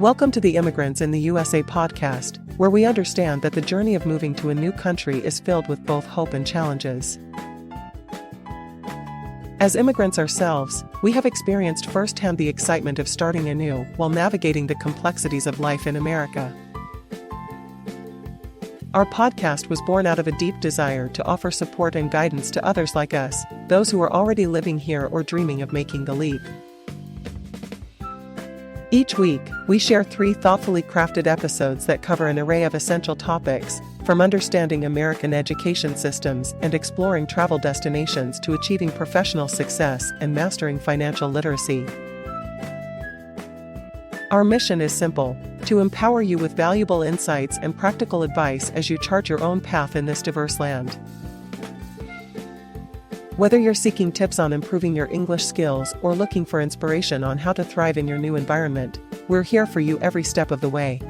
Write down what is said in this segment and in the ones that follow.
Welcome to the Immigrants in the USA podcast, where we understand that the journey of moving to a new country is filled with both hope and challenges. As immigrants ourselves, we have experienced firsthand the excitement of starting anew while navigating the complexities of life in America. Our podcast was born out of a deep desire to offer support and guidance to others like us, those who are already living here or dreaming of making the leap. Each week, we share 3 thoughtfully crafted episodes that cover an array of essential topics, from understanding American education systems and exploring travel destinations to achieving professional success and mastering financial literacy. Our mission is simple: to empower you with valuable insights and practical advice as you chart your own path in this diverse land. Whether you're seeking tips on improving your English skills or looking for inspiration on how to thrive in your new environment, we're here for you every step of the way.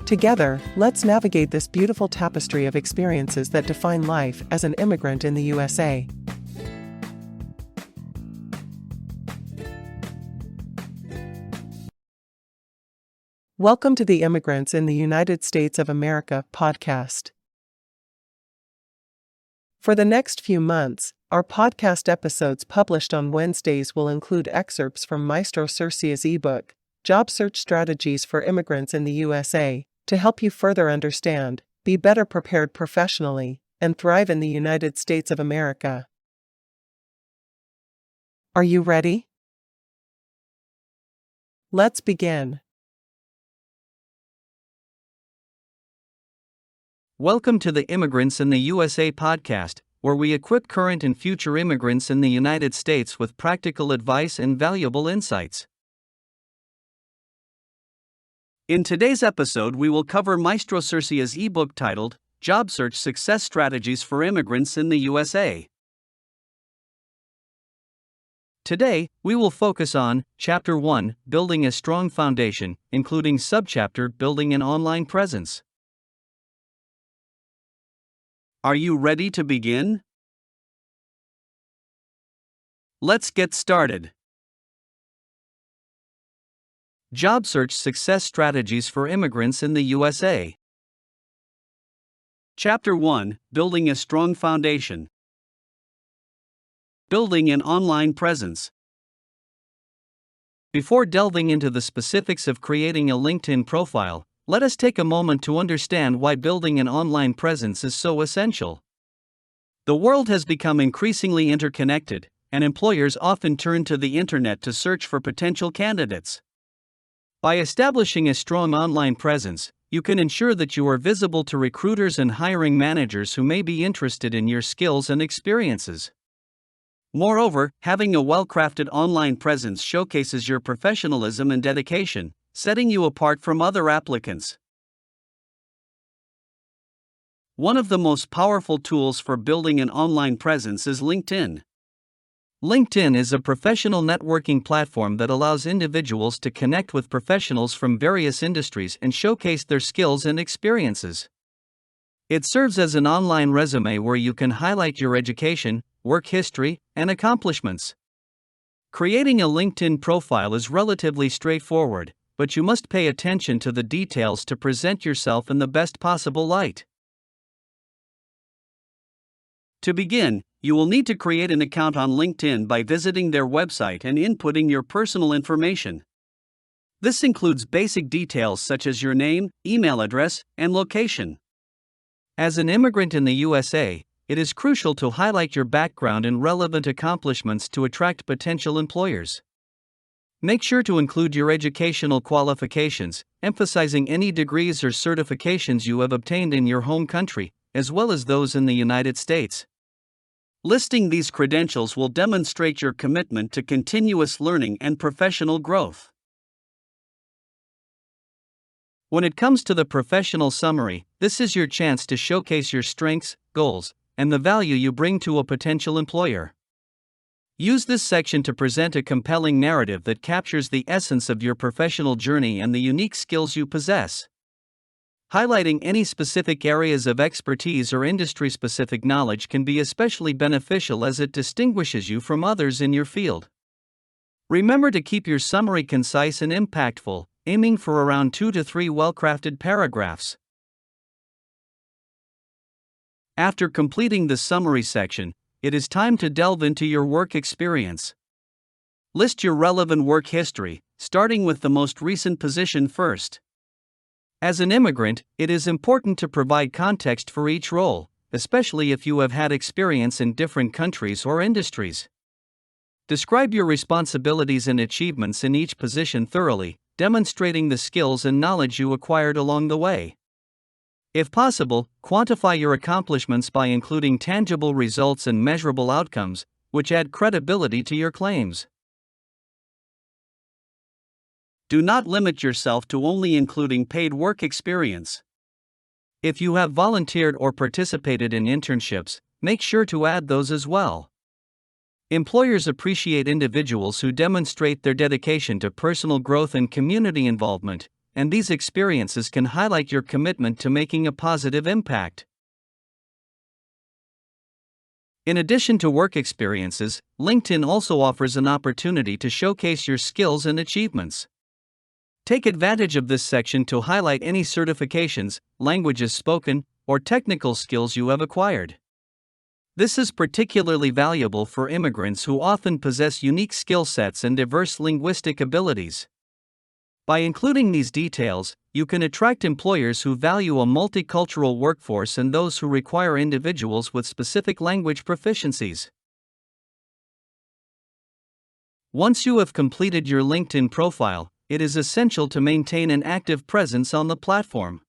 Together, let's navigate this beautiful tapestry of experiences that define life as an immigrant in the USA. Welcome to the Immigrants in the United States of America podcast. For the next few months, our podcast episodes published on Wednesdays will include excerpts from Maestro Sersea's eBook, Job Search Strategies for Immigrants in the USA, to help you further understand, be better prepared professionally, and thrive in the United States of America. Are you ready? Let's begin. Welcome to the Immigrants in the USA podcast, where we equip current and future immigrants in the United States with practical advice and valuable insights. In today's episode, we will cover Maestro Sersea's ebook titled Job Search Success Strategies for Immigrants in the USA. Today, we will focus on Chapter 1, Building a Strong Foundation, including subchapter Building an Online Presence. Are you ready to begin? Let's get started. Job Search Success Strategies for Immigrants in the USA. Chapter 1, Building a Strong Foundation. Building an Online Presence. Before delving into the specifics of creating a LinkedIn profile, let us take a moment to understand why building an online presence is so essential. The world has become increasingly interconnected, and employers often turn to the internet to search for potential candidates. By establishing a strong online presence, you can ensure that you are visible to recruiters and hiring managers who may be interested in your skills and experiences. Moreover, having a well-crafted online presence showcases your professionalism and dedication, setting you apart from other applicants. One of the most powerful tools for building an online presence is LinkedIn. LinkedIn is a professional networking platform that allows individuals to connect with professionals from various industries and showcase their skills and experiences. It serves as an online resume where you can highlight your education, work history, and accomplishments. Creating a LinkedIn profile is relatively straightforward, but you must pay attention to the details to present yourself in the best possible light. To begin, you will need to create an account on LinkedIn by visiting their website and inputting your personal information. This includes basic details such as your name, email address, and location. As an immigrant in the USA, it is crucial to highlight your background and relevant accomplishments to attract potential employers. Make sure to include your educational qualifications, emphasizing any degrees or certifications you have obtained in your home country, as well as those in the United States. Listing these credentials will demonstrate your commitment to continuous learning and professional growth. When it comes to the professional summary, this is your chance to showcase your strengths, goals, and the value you bring to a potential employer. Use this section to present a compelling narrative that captures the essence of your professional journey and the unique skills you possess. Highlighting any specific areas of expertise or industry-specific knowledge can be especially beneficial as it distinguishes you from others in your field. Remember to keep your summary concise and impactful, aiming for around 2 to 3 well-crafted paragraphs. After completing the summary section, it is time to delve into your work experience. List your relevant work history, starting with the most recent position first. As an immigrant, it is important to provide context for each role, especially if you have had experience in different countries or industries. Describe your responsibilities and achievements in each position thoroughly, demonstrating the skills and knowledge you acquired along the way. If possible, quantify your accomplishments by including tangible results and measurable outcomes, which add credibility to your claims. Do not limit yourself to only including paid work experience. If you have volunteered or participated in internships, make sure to add those as well. Employers appreciate individuals who demonstrate their dedication to personal growth and community involvement, and these experiences can highlight your commitment to making a positive impact. In addition to work experiences, LinkedIn also offers an opportunity to showcase your skills and achievements. Take advantage of this section to highlight any certifications, languages spoken, or technical skills you have acquired. This is particularly valuable for immigrants who often possess unique skill sets and diverse linguistic abilities. By including these details, you can attract employers who value a multicultural workforce and those who require individuals with specific language proficiencies. Once you have completed your LinkedIn profile, it is essential to maintain an active presence on the platform.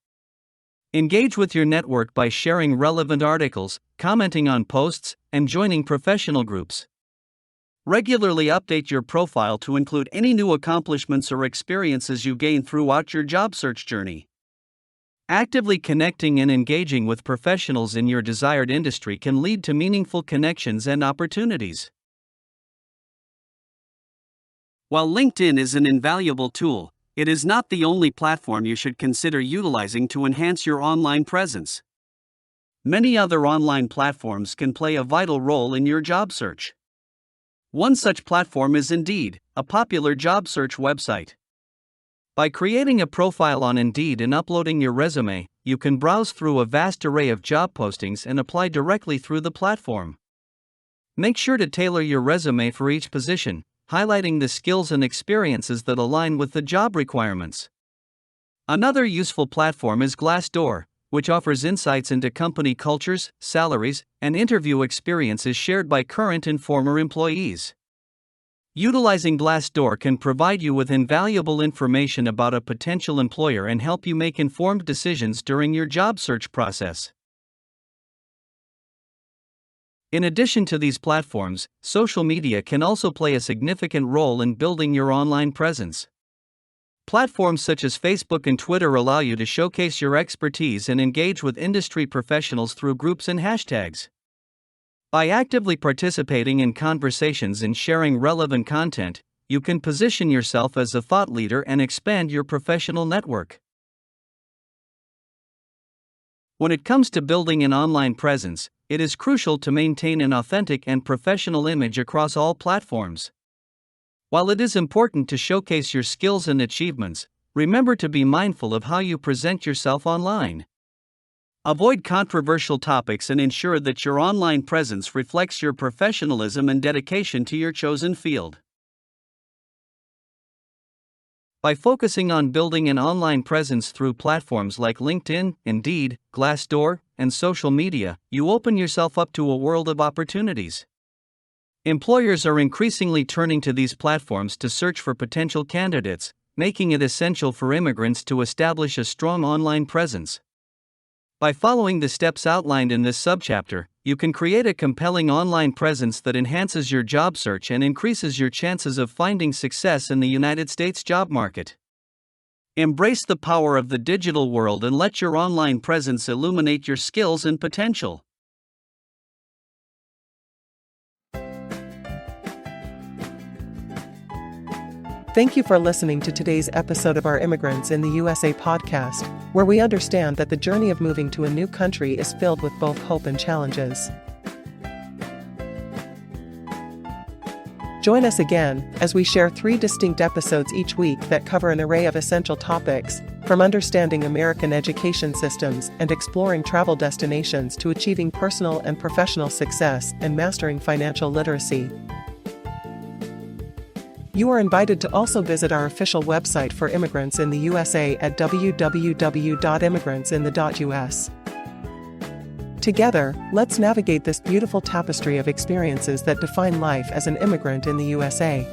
Engage with your network by sharing relevant articles, commenting on posts, and joining professional groups. Regularly update your profile to include any new accomplishments or experiences you gain throughout your job search journey. Actively connecting and engaging with professionals in your desired industry can lead to meaningful connections and opportunities. While LinkedIn is an invaluable tool, it is not the only platform you should consider utilizing to enhance your online presence. Many other online platforms can play a vital role in your job search. One such platform is Indeed, a popular job search website. By creating a profile on Indeed and uploading your resume, you can browse through a vast array of job postings and apply directly through the platform. Make sure to tailor your resume for each position, highlighting the skills and experiences that align with the job requirements. Another useful platform is Glassdoor, which offers insights into company cultures, salaries, and interview experiences shared by current and former employees. Utilizing Glassdoor can provide you with invaluable information about a potential employer and help you make informed decisions during your job search process. In addition to these platforms, social media can also play a significant role in building your online presence. Platforms such as Facebook and Twitter allow you to showcase your expertise and engage with industry professionals through groups and hashtags. By actively participating in conversations and sharing relevant content, you can position yourself as a thought leader and expand your professional network. When it comes to building an online presence, it is crucial to maintain an authentic and professional image across all platforms. While it is important to showcase your skills and achievements, remember to be mindful of how you present yourself online. Avoid controversial topics and ensure that your online presence reflects your professionalism and dedication to your chosen field. By focusing on building an online presence through platforms like LinkedIn, Indeed, Glassdoor, and social media, you open yourself up to a world of opportunities. Employers are increasingly turning to these platforms to search for potential candidates, making it essential for immigrants to establish a strong online presence. By following the steps outlined in this subchapter, you can create a compelling online presence that enhances your job search and increases your chances of finding success in the United States job market. Embrace the power of the digital world and let your online presence illuminate your skills and potential. Thank you for listening to today's episode of our Immigrants in the USA podcast, where we understand that the journey of moving to a new country is filled with both hope and challenges. Join us again as we share 3 distinct episodes each week that cover an array of essential topics, from understanding American education systems and exploring travel destinations to achieving personal and professional success and mastering financial literacy. You are invited to also visit our official website for immigrants in the USA at www.immigrantsinthe.us. Together, let's navigate this beautiful tapestry of experiences that define life as an immigrant in the USA.